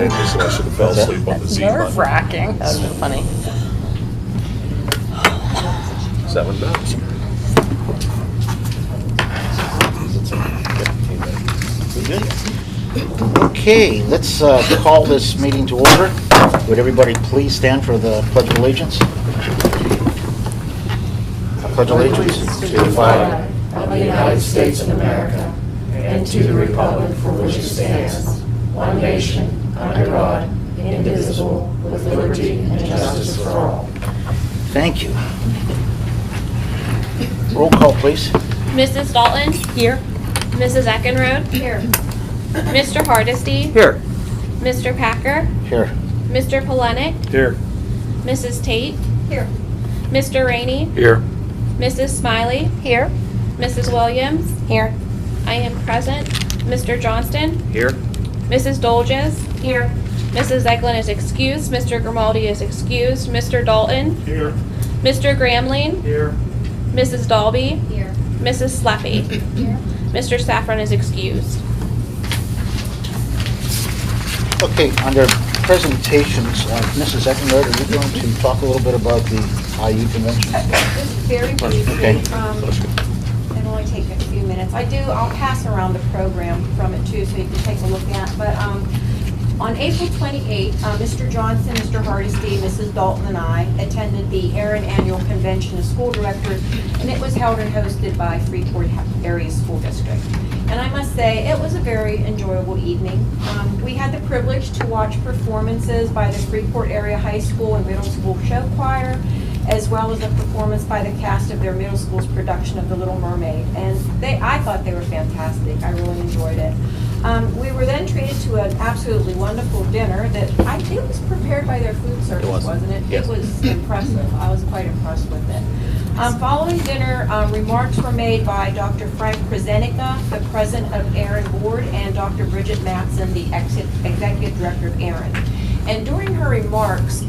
so I should have fell asleep on the Z button. Nerve-wracking. That would have been funny. Is that one done? Okay, let's call this meeting to order. Would everybody please stand for the Pledge of Allegiance? I pledge allegiance to the flag of the United States of America and to the republic for which it stands, one nation, under God, indivisible, with liberty and justice for all. Thank you. Roll call, please. Mrs. Dalton? Here. Mrs. Eckenrode? Here. Mr. Hardesty? Here. Mr. Packer? Here. Mr. Polenick? Here. Mrs. Tate? Here. Mr. Rainey? Here. Mrs. Smiley? Here. Mrs. Williams? Here. I am present. Mr. Johnston? Here. Mrs. Dolges? Here. Mrs. Eglin is excused. Mr. Grimaldi is excused. Mr. Dalton? Here. Mr. Gramling? Here. Mrs. Dalby? Here. Mrs. Sleppy? Here. Mr. Saffron is excused. Okay, under presentations, Mrs. Eckenrode, are you going to talk a little bit about the IU convention? Just very briefly, Okay. it'll only take a few minutes. I'll pass around the program from it too, so you can take a look at. But on April 28th, Mr. Johnson, Mr. Hardesty, Mrs. Dalton, and I attended the Aaron Annual Convention of School Directors, and it was held and hosted by Freeport Area School District. And I must say, it was a very enjoyable evening. We had the privilege to watch performances by the Freeport Area High School and Middle School Show Choir, as well as a performance by the cast of their middle school's production of The Little Mermaid. And I thought they were fantastic. I really enjoyed it. We were then treated to an absolutely wonderful dinner that I think was prepared by their food service, wasn't it? Yes. It was impressive. I was quite impressed with it. Following dinner, remarks were made by Dr. Frank Krasenica, the president of Aaron Board, and Dr. Bridget Matson, the executive director of Aaron. And during her remarks,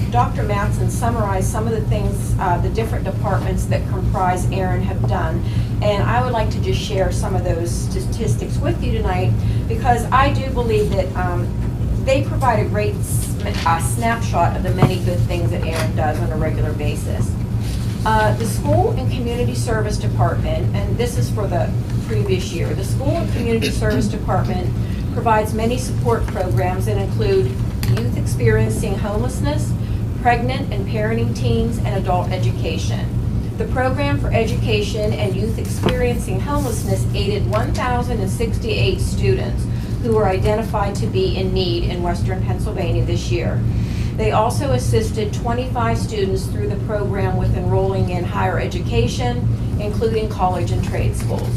Dr. Matson summarized some of the things the different departments that comprise Aaron have done. And I would like to just share some of those statistics with you tonight, because I do believe that they provide a great snapshot of the many good things that Aaron does on a regular basis. The School and Community Service Department, and this is for the previous year, the School and Community Service Department provides many support programs that include youth experiencing homelessness, pregnant and parenting teens, and adult education. The Program for Education and Youth Experiencing Homelessness aided 1,068 students who were identified to be in need in Western Pennsylvania this year. They also assisted 25 students through the program with enrolling in higher education, including college and trade schools.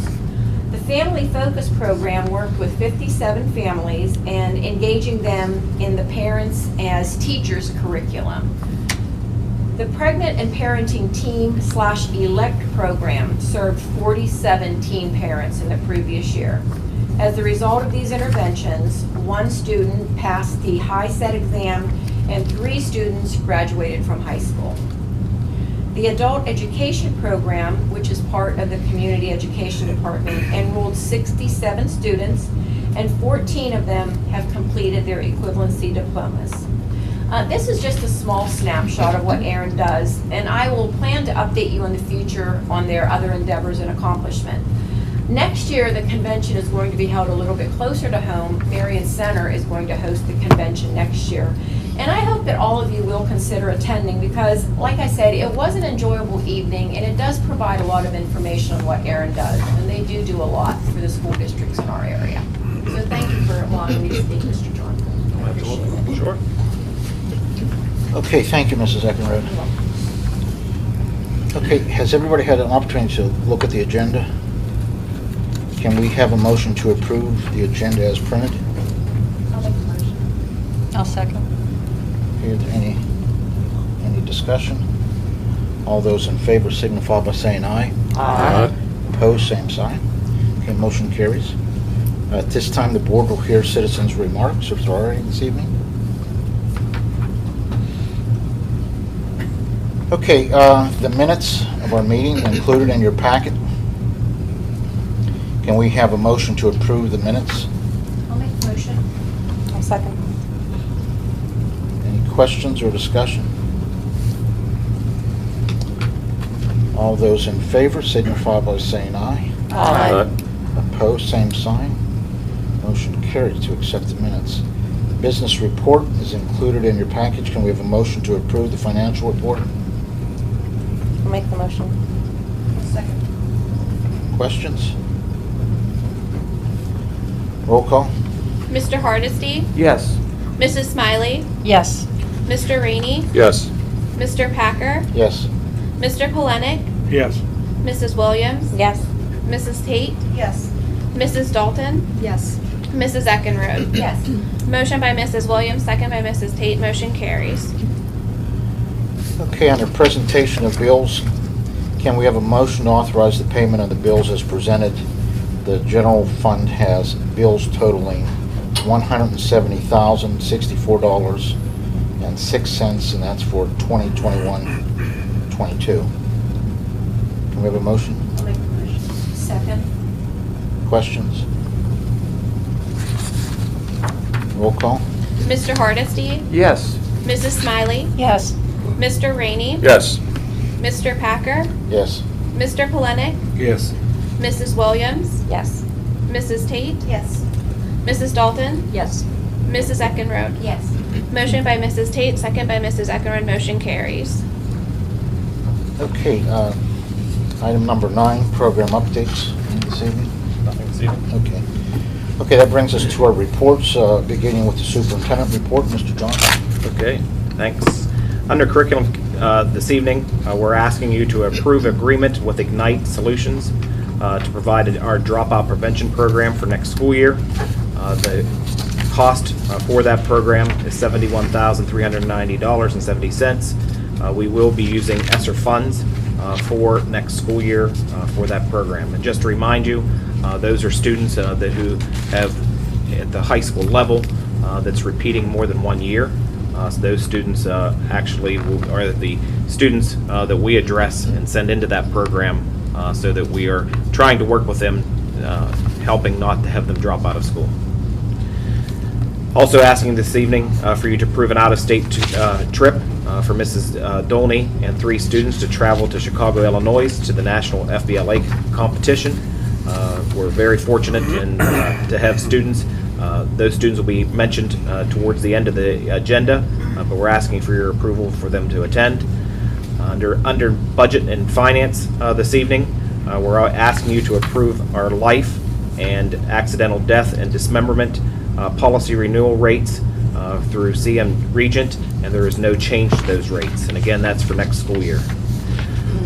The Family Focus program worked with 57 families and engaging them in the Parents as Teachers curriculum. The Pregnant and Parenting Team/Elect program served 47 teen parents in the previous year. As a result of these interventions, 1 student passed the HiSET exam and 3 students graduated from high school. The Adult Education Program, which is part of the Community Education Department, enrolled 67 students, and 14 of them have completed their equivalency diplomas. This is just a small snapshot of what Aaron does, and I will plan to update you in the future on their other endeavors and accomplishment. Next year, the convention is going to be held a little bit closer to home. Marion Center is going to host the convention next year. And I hope that all of you will consider attending, because, like I said, it was an enjoyable evening, and it does provide a lot of information on what Aaron does. And they do a lot for the school districts in our area. So thank you for allowing me to speak, Mr. Johnson. I appreciate it. Sure. Okay, thank you, Mrs. Eckenrode. Okay, has everybody had an opportunity to look at the agenda? Can we have a motion to approve the agenda as printed? I'll make a motion. I'll second. Is there any discussion? All those in favor signify by saying aye. Aye. Opposed, same sign. Okay, motion carries. At this time, the board will hear citizens' remarks, if there are any this evening. Okay, the minutes of our meeting included in your packet. Can we have a motion to approve the minutes? I'll make a motion. I'll second. questions or discussion? All those in favor signify by saying aye. Aye. Opposed, same sign. Motion carried to accept the minutes. The business report is included in your package. Can we have a motion to approve the financial report? I'll make the motion. Second. Questions? Roll call. Mr. Hardesty, Yes. Mrs. Smiley, Yes. Mr. Rainey, Yes. Mr. Packer, Yes. Mr. Polenick, Yes. Mrs. Williams, Yes. Mrs. Tate, Yes. Mrs. Dalton, Yes. Mrs. Eckenrode. Yes. Motion by Mrs. Williams, second by Mrs. Tate. Motion carries. Okay, under presentation of bills, can we have a motion to authorize the payment of the bills as presented? The general fund has bills totaling $170,064.06, and that's for 2021-22. Can we have a motion? I'll make the motion. Second. Questions? Roll call. Mr. Hardesty, Yes. Mrs. Smiley, Yes. Mr. Rainey, Yes. Mr. Packer, Yes. Mr. Polenick, Yes. Mrs. Williams, Yes. Mrs. Tate, Yes. Mrs. Dalton, Yes. Mrs. Eckenrode. Yes. Motion by Mrs. Tate, second by Mrs. Eckenrode. Motion carries. Okay, item number 9, program updates this evening. Nothing this evening. Okay. Okay, that brings us to our reports, beginning with the superintendent report. Mr. Johnson. Okay, thanks. Under curriculum this evening, we're asking you to approve agreement with Ignite Solutions to provide our dropout prevention program for next school year. The cost for that program is $71,390.70. We will be using ESSER funds for next school year for that program. And just to remind you, those are students who have at the high school level that's repeating more than 1 year. So those students actually are the students that we address and send into that program so that we are trying to work with them, helping not to have them drop out of school. Also asking this evening for you to approve an out-of-state trip for Mrs. Dolney and 3 students to travel to Chicago, Illinois to the National FBLA competition. We're very fortunate to have students. Those students will be mentioned towards the end of the agenda, but we're asking for your approval for them to attend. Under budget and finance this evening, we're asking you to approve our life and accidental death and dismemberment policy renewal rates through CM Regent, and there is no change to those rates. And again, that's for next school year.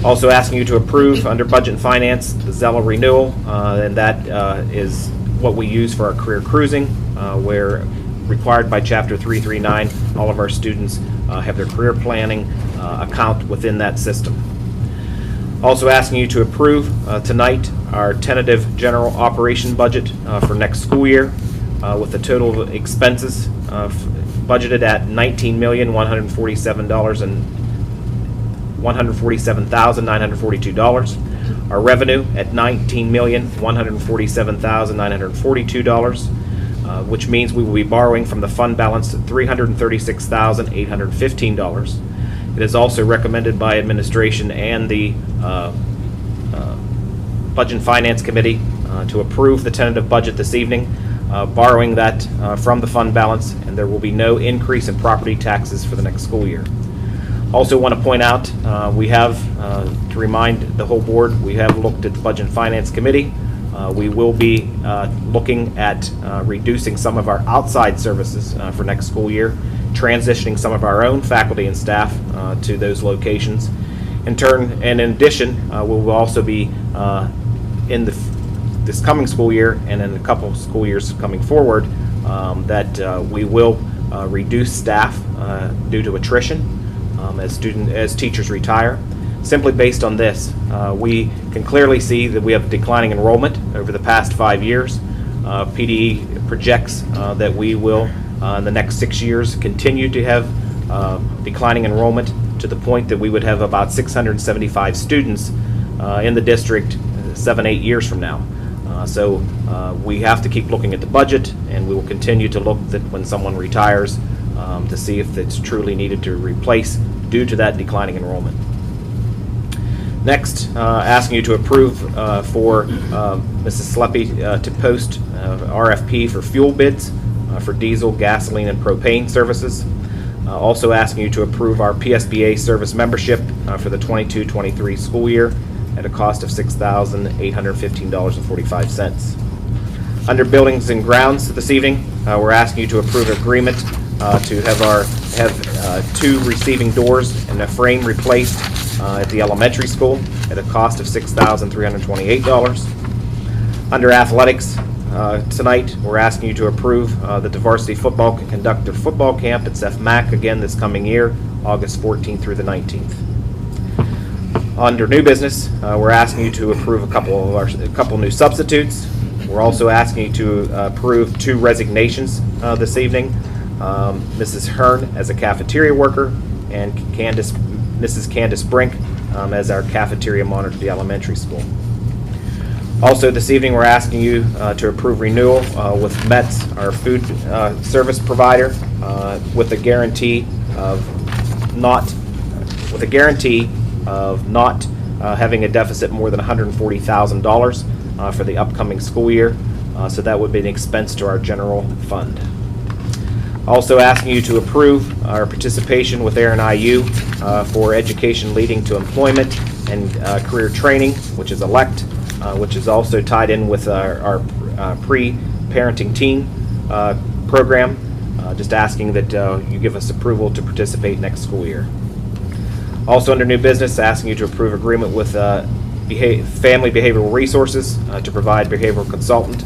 Also asking you to approve under budget and finance the Zella renewal, and that is what we use for our career cruising, where required by Chapter 339, all of our students have their career planning account within that system. Also asking you to approve tonight our tentative general operation budget for next school year, with the total expenses budgeted at $19,147,942. Our revenue at $19,147,942, which means we will be borrowing from the fund balance at $336,815. It is also recommended by administration and the Budget and Finance Committee to approve the tentative budget this evening, borrowing that from the fund balance, and there will be no increase in property taxes for the next school year. Also want to point out, we have, to remind the whole board, we have looked at the Budget and Finance Committee. We will be looking at reducing some of our outside services for next school year, transitioning some of our own faculty and staff to those locations. In addition, we will also be in this coming school year and in a couple of school years coming forward that we will reduce staff due to attrition as teachers retire. Simply based on this, we can clearly see that we have declining enrollment over the past 5 years. PDE projects that we will, in the next 6 years, continue to have declining enrollment to the point that we would have about 675 students in the district 7-8 years from now. So we have to keep looking at the budget, and we will continue to look that when someone retires to see if it's truly needed to replace due to that declining enrollment. Next, asking you to approve for Mrs. Sleppy to post RFP for fuel bids for diesel, gasoline, and propane services. Also asking you to approve our PSBA service membership for the 22-23 school year at a cost of $6,815.45. Under buildings and grounds this evening, we're asking you to approve an agreement to have two receiving doors and a frame replaced at the elementary school at a cost of $6,328. Under athletics, tonight we're asking you to approve that the varsity football can conduct their football camp at CEF-MAC again this coming year, August 14th through the 19th. Under new business, we're asking you to approve a couple new substitutes. We're also asking you to approve two resignations this evening. Mrs. Hearn as a cafeteria worker and Mrs. Candace Brink as our cafeteria monitor at the elementary school. Also this evening we're asking you to approve renewal with METS, our food service provider, with a guarantee of not having a deficit more than $140,000 for the upcoming school year. So that would be an expense to our general fund. Also asking you to approve our participation with Aaron IU for education leading to employment and career training, which is ELECT, which is also tied in with our pre-parenting teen program. Just asking that you give us approval to participate next school year. Also under new business, asking you to approve agreement with Family Behavioral Resources to provide behavioral consultant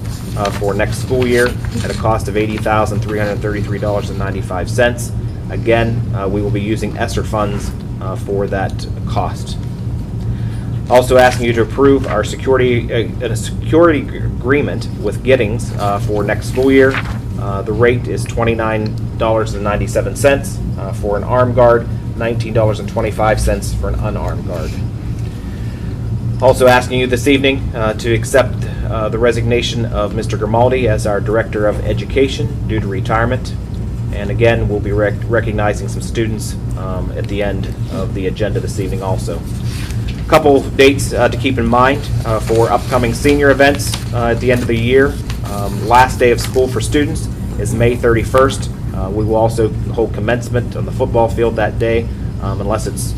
for next school year at a cost of $80,333.95. Again, we will be using ESSER funds for that cost. Also asking you to approve our security agreement with Giddings for next school year. The rate is $29.97 for an armed guard, $19.25 for an unarmed guard. Also asking you this evening to accept the resignation of Mr. Grimaldi as our Director of Education due to retirement. And again, we'll be recognizing some students at the end of the agenda this evening also. A couple dates to keep in mind for upcoming senior events at the end of the year. Last day of school for students is May 31st. We will also hold commencement on the football field that day unless it's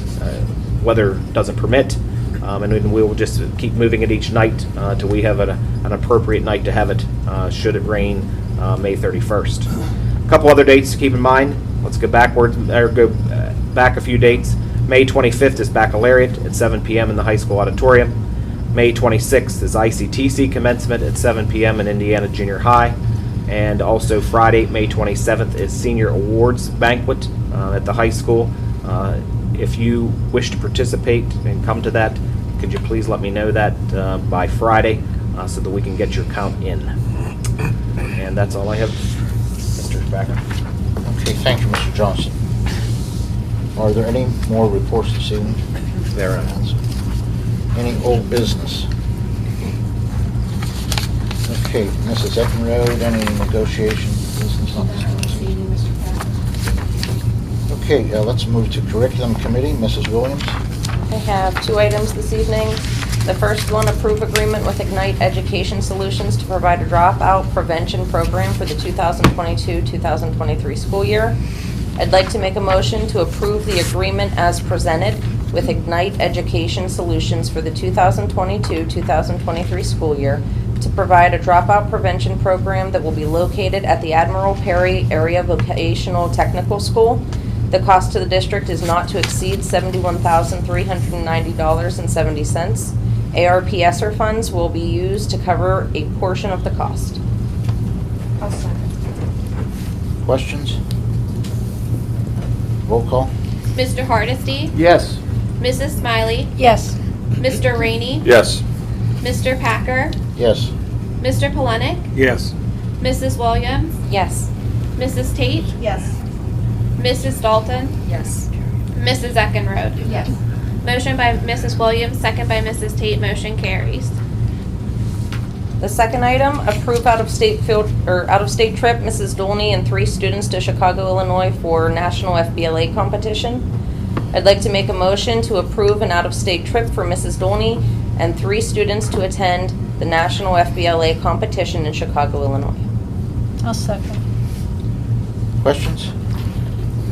weather doesn't permit. And then we will just keep moving it each night till we have an appropriate night to have it should it rain May 31st. A couple other dates to keep in mind. Let's go back a few dates. May 25th is Baccalaureate at 7 p.m. in the high school auditorium. May 26th is ICTC commencement at 7 p.m. in Indiana Junior High. And also Friday, May 27th is Senior Awards Banquet at the high school. If you wish to participate and come to that, could you please let me know that by Friday so that we can get your count in. And that's all I have, Mr. Backer. Okay, thank you, Mr. Johnson. Are there any more reports this evening? There are. Any old business? Okay, Mrs. Eckenrode, any negotiation business on this? Okay, let's move to Curriculum Committee. Mrs. Williams? I have two items this evening. The first one, approve agreement with Ignite Education Solutions to provide a dropout prevention program for the 2022-2023 school year. I'd like to make a motion to approve the agreement as presented with Ignite Education Solutions for the 2022-2023 school year to provide a dropout prevention program that will be located at the Admiral Perry Area Vocational Technical School. The cost to the district is not to exceed $71,390.70. ARPSR funds will be used to cover a portion of the cost. I'll second. Questions? Roll call. Mr. Hardesty? Yes. Mrs. Smiley? Yes. Mr. Rainey? Yes. Mr. Packer? Yes. Mr. Polenick? Yes. Mrs. Williams? Yes. Mrs. Tate? Yes. Mrs. Dalton? Yes. Mrs. Eckenrode? Yes. Motion by Mrs. Williams, second by Mrs. Tate, motion carries. The second item, approve out-of-state trip, Mrs. Dolney and 3 students to Chicago, Illinois for National FBLA competition. I'd like to make a motion to approve an out-of-state trip for Mrs. Dolney and 3 students to attend the National FBLA competition in Chicago, Illinois. I'll second. Questions?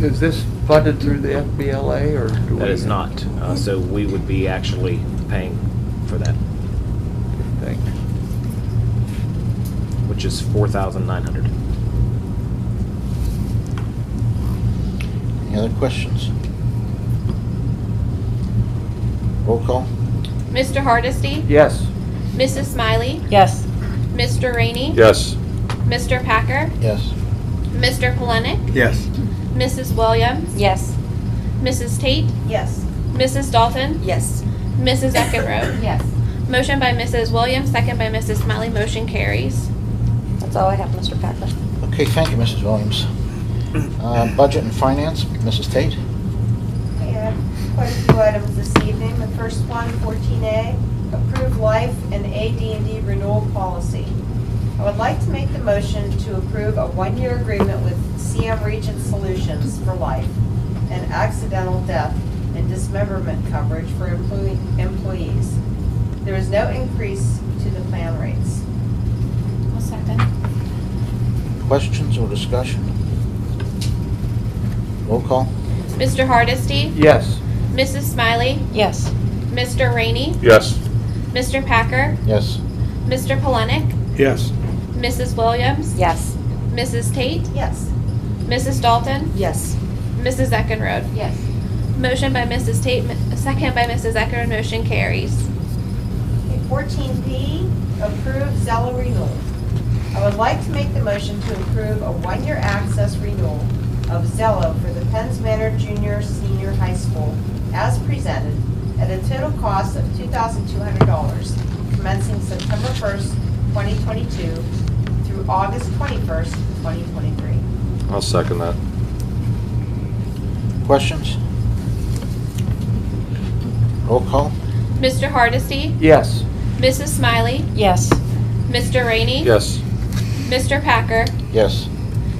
Is this funded through the FBLA or? do That we- is not. So we would be actually paying for that, Thank you. which is $4,900. Any other questions? Roll call? Mr. Hardesty? Yes. Mrs. Smiley? Yes. Mr. Rainey? Yes. Mr. Packer? Yes. Mr. Polenick? Yes. Mrs. Williams? Yes. Mrs. Tate? Yes. Mrs. Dalton? Yes. Mrs. Eckenrode? Yes. Motion by Mrs. Williams, second by Mrs. Smiley, motion carries. That's all I have, Mr. Packer. Okay, thank you, Mrs. Williams. Budget and Finance, Mrs. Tate. I have quite a few items this evening. The first one, 14A, approve life and AD&D renewal policy. I would like to make the motion to approve a 1-year agreement with CM Regent Solutions for life and accidental death and dismemberment coverage for employees. There is no increase to the plan rates. I'll second. Questions or discussion? Roll call? Mr. Hardesty? Yes. Mrs. Smiley? Yes. Mr. Rainey? Yes. Mr. Packer? Yes. Mr. Polenick? Yes. Mrs. Williams? Yes. Mrs. Tate? Yes. Mrs. Dalton? Yes. Mrs. Eckenrode? Yes. Motion by Mrs. Tate, second by Mrs. Eckenrode, motion carries. 14B, approve Zella renewal. I would like to make the motion to approve a 1-year access renewal of Zella for the Penns Manor Junior Senior High School as presented at a total cost of $2,200, commencing September 1st, 2022 through August 21st, 2023. I'll second that. Questions? Roll call? Mr. Hardesty? Yes. Mrs. Smiley? Yes. Mr. Rainey? Yes. Mr. Packer? Yes.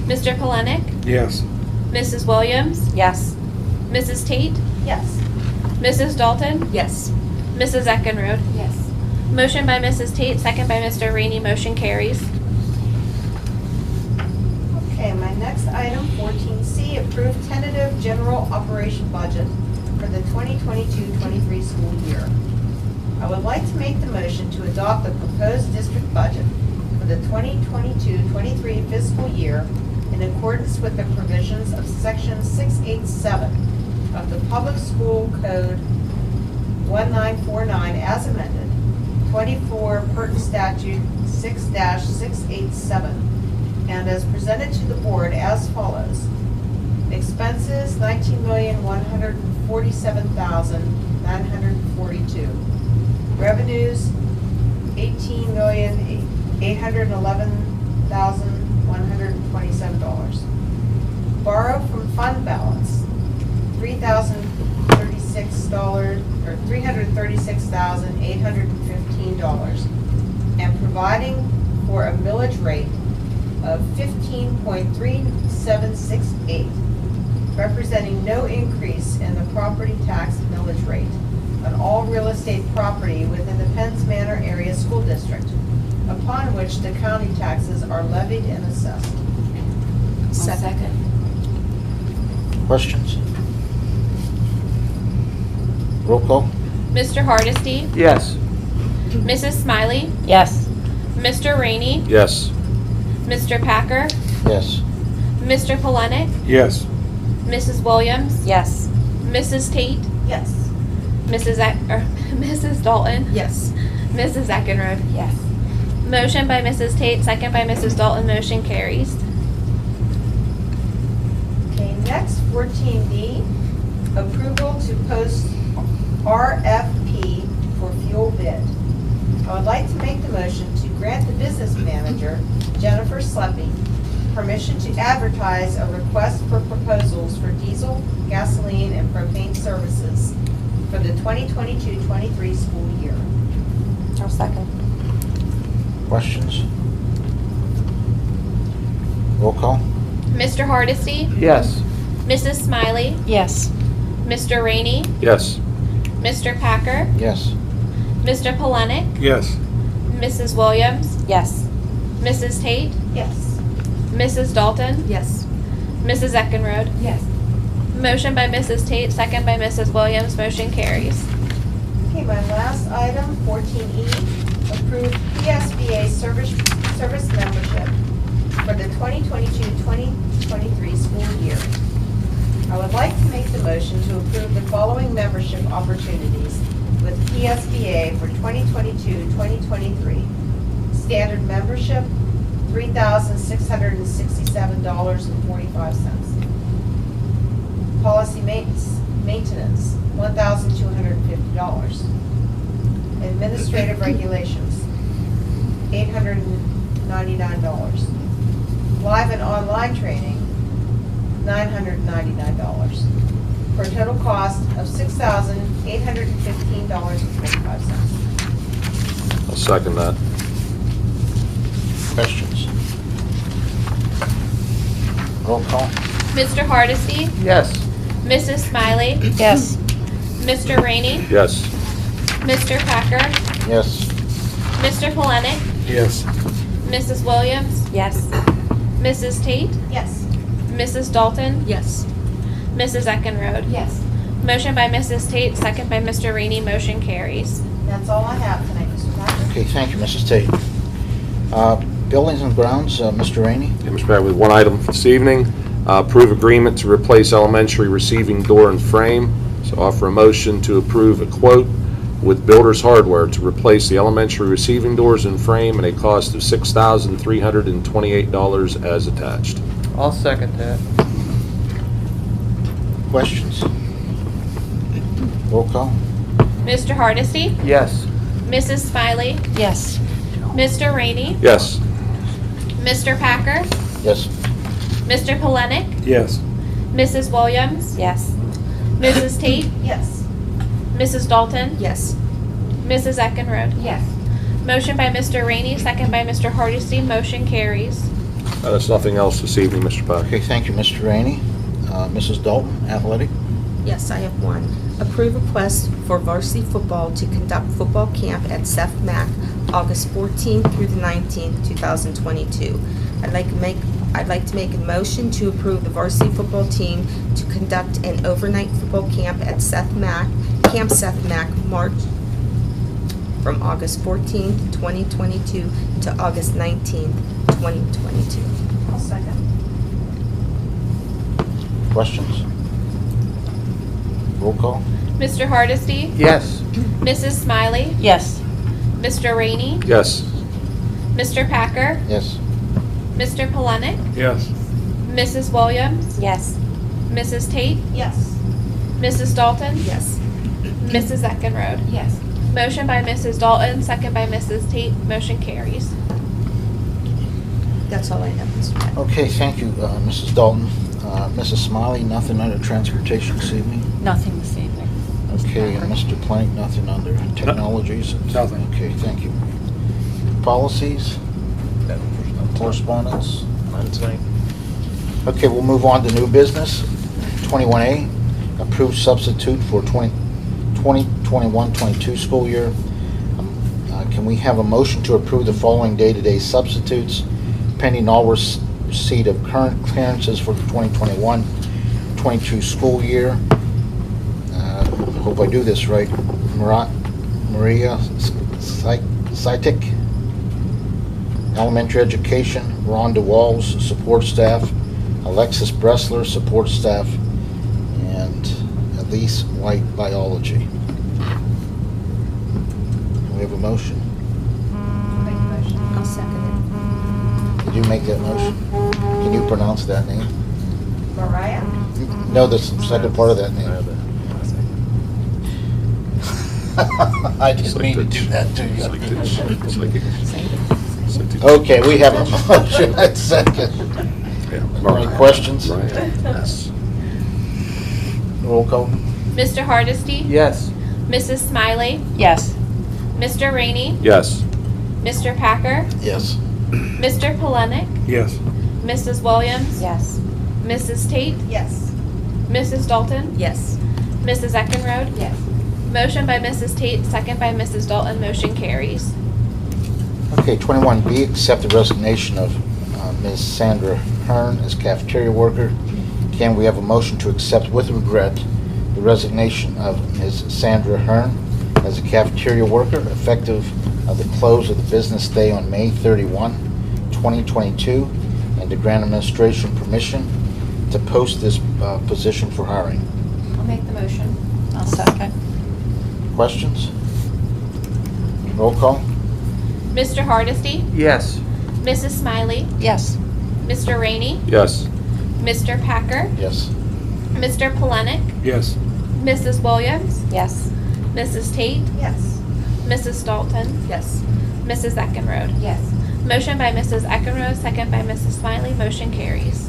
Mr. Polenick? Yes. Mrs. Williams? Yes. Mrs. Tate? Yes. Mrs. Dalton? Yes. Mrs. Eckenrode? Yes. Motion by Mrs. Tate, second by Mr. Rainey, motion carries. Okay, my next item, 14C, approve tentative general operation budget for the 2022-23 school year. I would like to make the motion to adopt the proposed district budget for the 2022-23 fiscal year in accordance with the provisions of Section 687 of the Public School Code 1949 as amended, 24 Purton Statute 6-687, and as presented to the board as follows. Expenses, $19,147,942. Revenues, $18,811,127. Borrow from fund balance, $336,815, and providing for a millage rate of 15.3768, representing no increase in the property tax millage rate on all real estate property within the Penns Manor Area School District, upon which the county taxes are levied and assessed. Second. Questions? Roll call? Mr. Hardesty? Yes. Mrs. Smiley? Yes. Mr. Rainey? Yes. Mr. Packer? Yes. Mr. Polenick? Yes. Mrs. Williams? Yes. Mrs. Tate? Yes. Mrs. Dalton? Yes. Mrs. Eckenrode? Yes. Motion by Mrs. Tate, second by Mrs. Dalton, motion carries. Okay, next, 14D, approval to post RFP for fuel bid. I would like to make the motion to grant the business manager, Jennifer Sleppy, permission to advertise a request for proposals for diesel, gasoline, and propane services for the 2022-23 school year. I'll second. Questions? Roll call? Mr. Hardesty, Yes. Mrs. Smiley, Yes. Mr. Rainey, Yes. Mr. Packer, Yes. Mr. Polenick, Yes. Mrs. Williams, Yes. Mrs. Tate, Yes. Mrs. Dalton, Yes. Mrs. Eckenrode. Yes. Motion by Mrs. Tate, second by Mrs. Williams, motion carries. Okay, my last item, 14E, approve PSBA service membership for the 2022-2023 school year. I would like to make the motion to approve the following membership opportunities with PSBA for 2022-2023. Standard membership, $3,667.45. Policy maintenance, $1,250. Administrative regulations, $899. Live and online training, $999. For a total cost of $6,815.45. I'll second that. Questions? Roll call? Mr. Hardesty, Yes. Mrs. Smiley, Yes. Mr. Rainey, Yes. Mr. Packer, Yes. Mr. Polenick, Yes. Mrs. Williams, Yes. Mrs. Tate, Yes. Mrs. Dalton, Yes. Mrs. Eckenrode. Yes. Motion by Mrs. Tate, second by Mr. Rainey, motion carries. That's all I have tonight, Mr. Packer. Okay, thank you, Mrs. Tate. Buildings and grounds, Mr. Rainey? Yeah, Mr. Mayor, with one item for this evening, approve agreement to replace elementary receiving door and frame. So offer a motion to approve a quote with Builders Hardware to replace the elementary receiving doors and frame at a cost of $6,328 as attached. I'll second that. Questions? Roll call? Mr. Hardesty, Yes. Mrs. Smiley, Yes. Mr. Rainey, Yes. Mr. Packer, Yes. Mr. Polenick, Yes. Mrs. Williams, Yes. Mrs. Tate, Yes. Mrs. Dalton, Yes. Mrs. Eckenrode. Yes. Motion by Mr. Rainey, second by Mr. Hardesty, motion carries. That's nothing else this evening, Mr. Packer. Okay, thank you, Mr. Rainey. Mrs. Dalton, athletic? Yes, I have one. Approve request for varsity football to conduct football camp at Seth Mac, August 14th through the 19th, 2022. I'd like to make a motion to approve the varsity football team to conduct an overnight football camp at Camp Seth Mac, March from August 14th, 2022 to August 19th, 2022. I'll second. Questions? Roll call? Mr. Hardesty, Yes. Mrs. Smiley, Yes. Mr. Rainey, Yes. Mr. Packer, Yes. Mr. Polenick, Yes. Mrs. Williams, Yes. Mrs. Tate, Yes. Mrs. Dalton, Yes. Mrs. Eckenrode. Yes. Motion by Mrs. Dalton, second by Mrs. Tate, motion carries. That's all I have, Mr. Mayor. Okay, thank you, Mrs. Dalton. Mrs. Smiley, nothing under transportation this evening? Nothing this evening. Okay, and Mr. Plank, nothing under technologies? Nothing. Okay, thank you. Policies, correspondence? None tonight. Okay, we'll move on to new business. 21A, approved substitute for 2021-22 school year. Can we have a motion to approve the following day-to-day substitutes pending all receipt of current clearances for the 2021-22 school year? Hope I do this right. Maria Sitek, elementary education. Rhonda Walls, support staff. Alexis Bressler, support staff. And Elise White, biology. Can we have a motion? Make a motion. I'll second Did you make that motion? Can you pronounce that name? Mariah? No, the second part of that name. I didn't mean to do that to you. Okay, we have a motion and second. Any questions? Yes. Roll call? Mr. Hardesty, Yes. Mrs. Smiley, Yes. Mr. Rainey, Yes. Mr. Packer, Yes. Mr. Polenick, Yes. Mrs. Williams, Yes. Mrs. Tate, Yes. Mrs. Dalton, Yes. Mrs. Eckenrode. Yes. Motion by Mrs. Tate, second by Mrs. Dalton, motion carries. Okay, 21B, accept the resignation of Ms. Sandra Hearn as cafeteria worker. Can we have a motion to accept with regret the resignation of Ms. Sandra Hearn as a cafeteria worker effective of the close of the business day on May 31, 2022, and to grant administration permission to post this position for hiring? I'll make the motion. I'll second. Questions? Roll call? Mr. Hardesty, Yes. Mrs. Smiley, Yes. Mr. Rainey, Yes. Mr. Packer, Yes. Mr. Polenick, Yes. Mrs. Williams, Yes. Mrs. Tate, Yes. Mrs. Dalton, Yes. Mrs. Eckenrode. Yes. Motion by Mrs. Eckenrode, second by Mrs. Smiley, motion carries.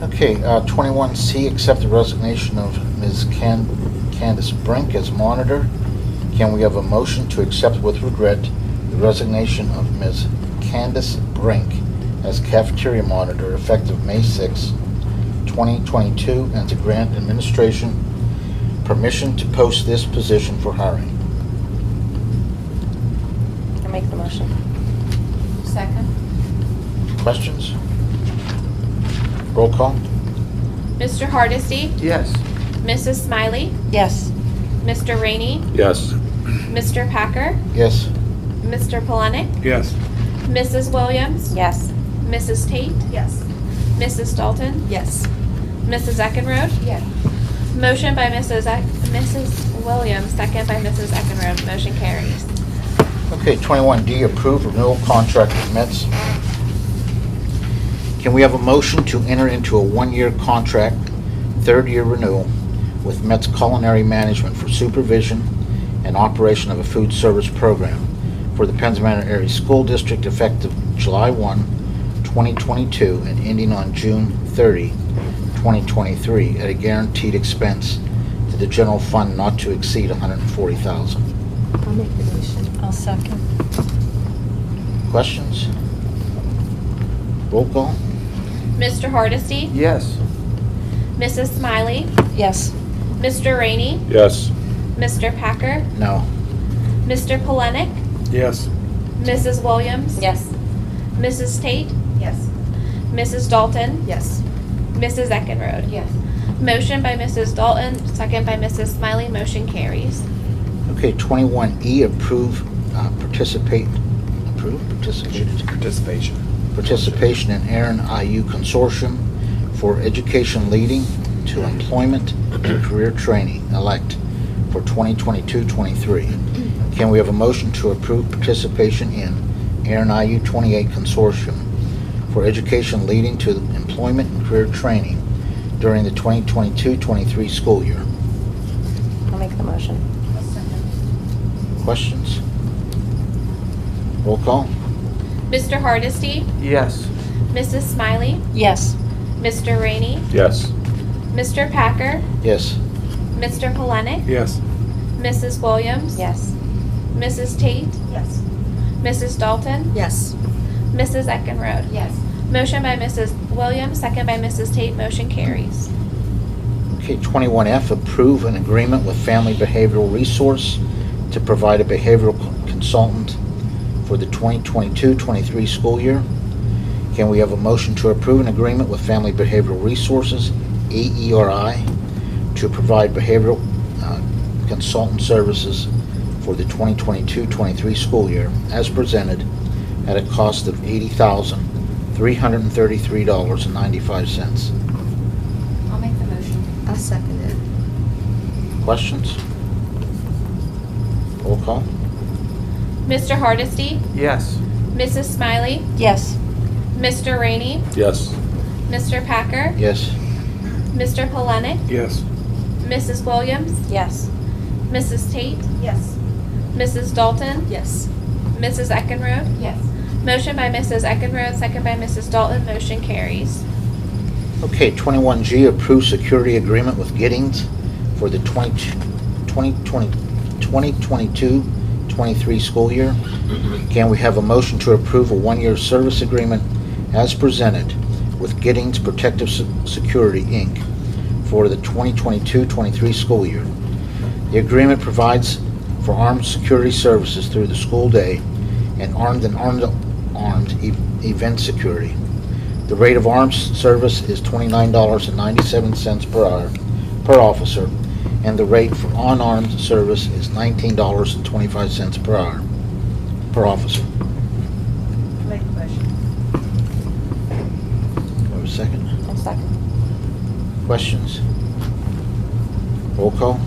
Okay, 21C, accept the resignation of Ms. Candace Brink as monitor. Can we have a motion to accept with regret the resignation of Ms. Candace Brink as cafeteria monitor effective May 6, 2022, and to grant administration permission to post this position for hiring? I'll make the motion. Second. Questions? Roll call? Mr. Hardesty, Yes. Mrs. Smiley, Yes. Mr. Rainey, Yes. Mr. Packer, Yes. Mr. Polenick, Yes. Mrs. Williams, Yes. Mrs. Tate, Yes. Mrs. Dalton, Yes. Mrs. Eckenrode. Yes. Motion by Mrs. Williams, second by Mrs. Eckenrode, motion carries. Okay, 21D, approve renewal contract with Mets. Can we have a motion to enter into a one-year contract, third-year renewal with Mets Culinary Management for supervision and operation of a food service program for the Penns Manor Area School District effective July 1, 2022 and ending on June 30, 2023 at a guaranteed expense to the general fund not to exceed $140,000. I'll make the motion. I'll second. Questions? Roll call? Mr. Hardesty, Yes. Mrs. Smiley, Yes. Mr. Rainey, Yes. Mr. Packer, No. Mr. Polenick, Yes. Mrs. Williams, Yes. Mrs. Tate, Yes. Mrs. Dalton, Yes. Mrs. Eckenrode. Yes. Motion by Mrs. Dalton, second by Mrs. Smiley, motion carries. Okay, 21E, approve, participation in Aaron IU Consortium for education leading to employment and career training, elect, for 2022-23. Can we have a motion to approve participation in Aaron IU 28 Consortium for education leading to employment and career training during the 2022-23 school year? I'll make the motion. I'll second. Questions? Roll call? Mr. Hardesty, Yes. Mrs. Smiley, Yes. Mr. Rainey, Yes. Mr. Packer, Yes. Mr. Polenick, Yes. Mrs. Williams, Yes. Mrs. Tate, Yes. Mrs. Dalton, Yes. Mrs. Eckenrode. Yes. Motion by Mrs. Williams, second by Mrs. Tate, motion carries. Okay, 21F, approve an agreement with Family Behavioral Resource to provide a behavioral consultant for the 2022-23 school year. Can we have a motion to approve an agreement with Family Behavioral Resources, AERI, to provide behavioral consultant services for the 2022-23 school year as presented at a cost of $80,333.95? I'll make the motion. I'll second it. Questions? Roll call? Mr. Hardesty, Yes. Mrs. Smiley, Yes. Mr. Rainey, Yes. Mr. Packer, Yes. Mr. Polenick, Yes. Mrs. Williams, Yes. Mrs. Tate, Yes. Mrs. Dalton, Yes. Mrs. Eckenrode. Yes. Motion by Mrs. Eckenrode, second by Mrs. Dalton, motion carries. Okay, 21G, approve security agreement with Giddings for the 2022 23 school year. Can we have a motion to approve a one-year service agreement as presented with Giddings Protective Security, Inc. for the 2022-23 school year? The agreement provides for armed security services through the school day and armed event security. The rate of arms service is $29.97 per hour per officer, and the rate for unarmed service is $19.25 per hour per officer. Make a motion. Have a second? I'll second. Questions? Roll call?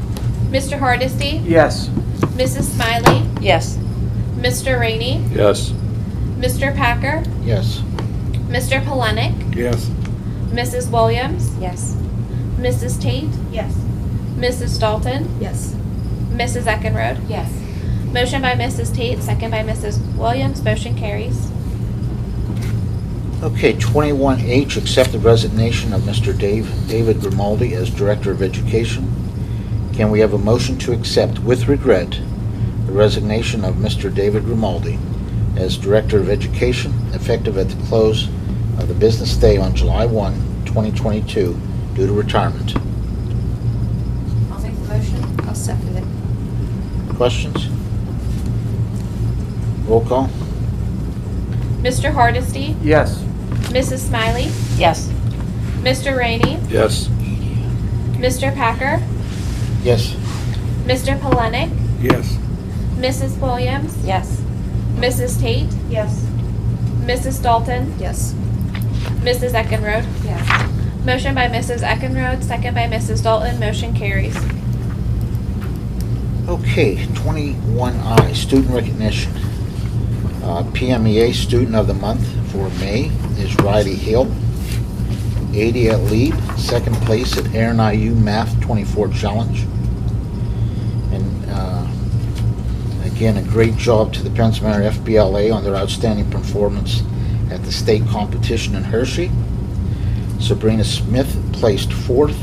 Mr. Hardesty? Yes. Mrs. Smiley? Yes. Mr. Rainey? Yes. Mr. Packer? Yes. Mr. Polenick? Yes. Mrs. Williams? Yes. Mrs. Tate? Yes. Mrs. Dalton? Yes. Mrs. Eckenrode? Yes. Motion by Mrs. Tate, second by Mrs. Williams. Motion carries. Okay, 21H, accept the resignation of Mr. David Grimaldi as Director of Education. Can we have a motion to accept with regret the resignation of Mr. David Grimaldi as Director of Education, effective at the close of the business day on July 1, 2022, due to retirement? I'll make the motion. I'll second it. Questions? Roll call? Mr. Hardesty? Yes. Mrs. Smiley? Yes. Mr. Rainey? Yes. Mr. Packer? Yes. Mr. Polenick? Yes. Mrs. Williams? Yes. Mrs. Tate? Yes. Mrs. Dalton? Yes. Mrs. Eckenrode? Yes. Motion by Mrs. Eckenrode, second by Mrs. Dalton. Motion carries. Okay, 21I, student recognition. PMEA Student of the Month for May is Riley Hill. 80 at LEAD, second place at Aaron IU Math 24 Challenge. And again, a great job to the Pennsylvania FBLA on their outstanding performance at the state competition in Hershey. Sabrina Smith placed 4th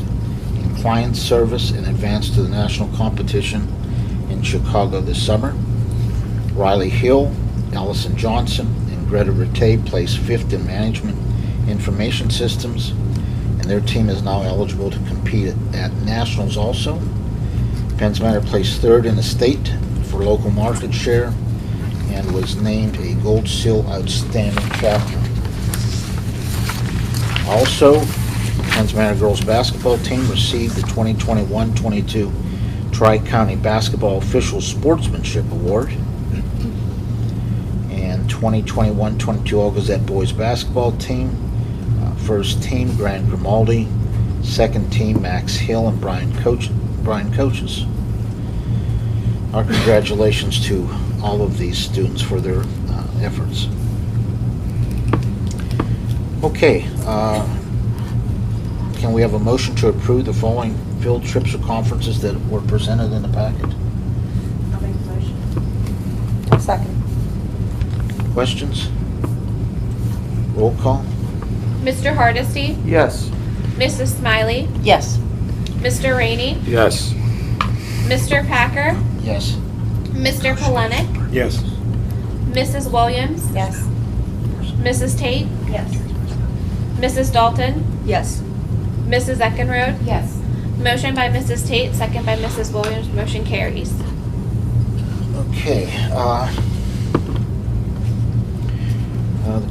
in client service and advanced to the national competition in Chicago this summer. Riley Hill, Allison Johnson, and Greta Rattay placed 5th in management information systems, and their team is now eligible to compete at nationals also. Pennsylvania placed 3rd in the state for local market share and was named a Gold Seal Outstanding Chapter. Also, Pennsylvania girls basketball team received the 2021-22 Tri-County Basketball Official Sportsmanship Award. And 2021-22 All Gazette boys basketball team, first team Grant Grimaldi, second team Max Hill and Brian Coaches. Our congratulations to all of these students for their efforts. Okay, can we have a motion to approve the following field trips or conferences that were presented in the packet? I'll make the motion. I'll second. Questions? Roll call? Mr. Hardesty? Yes. Mrs. Smiley? Yes. Mr. Rainey? Yes. Mr. Packer? Yes. Mr. Polenick? Yes. Mrs. Williams? Yes. Mrs. Tate? Yes. Mrs. Dalton? Yes. Mrs. Eckenrode? Yes. Motion by Mrs. Tate, second by Mrs. Williams. Motion carries. Okay.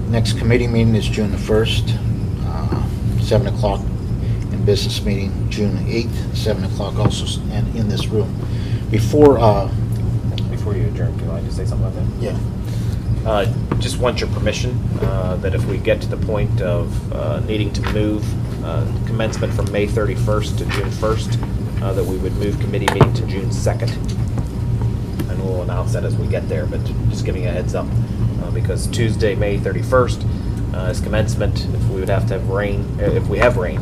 Next committee meeting is June the 1st, 7 o'clock, and business meeting June 8th, 7 o'clock also in this room. Before Before you adjourn, can I just say something about that? yeah, Just want your permission that if we get to the point of needing to move commencement from May 31st to June 1st, that we would move committee meeting to June 2nd. And we'll announce that as we get there, but just giving a heads up. Because Tuesday, May 31st is commencement. If we would have to have rain, if we have rain,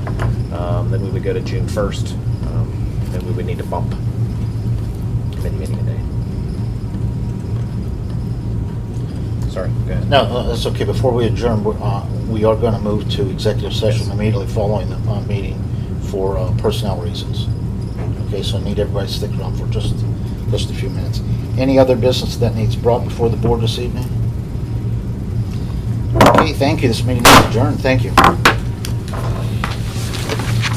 then we would go to June 1st, and we would need to bump committee meeting a day. Sorry, go ahead. no, that's okay. Before we adjourn, we are going to move to executive session immediately following the meeting for personnel reasons. Okay, so I need everybody to stick around for just just a few minutes. Any other business that needs brought before the board this evening? Okay, thank you. This meeting is adjourned. Thank you.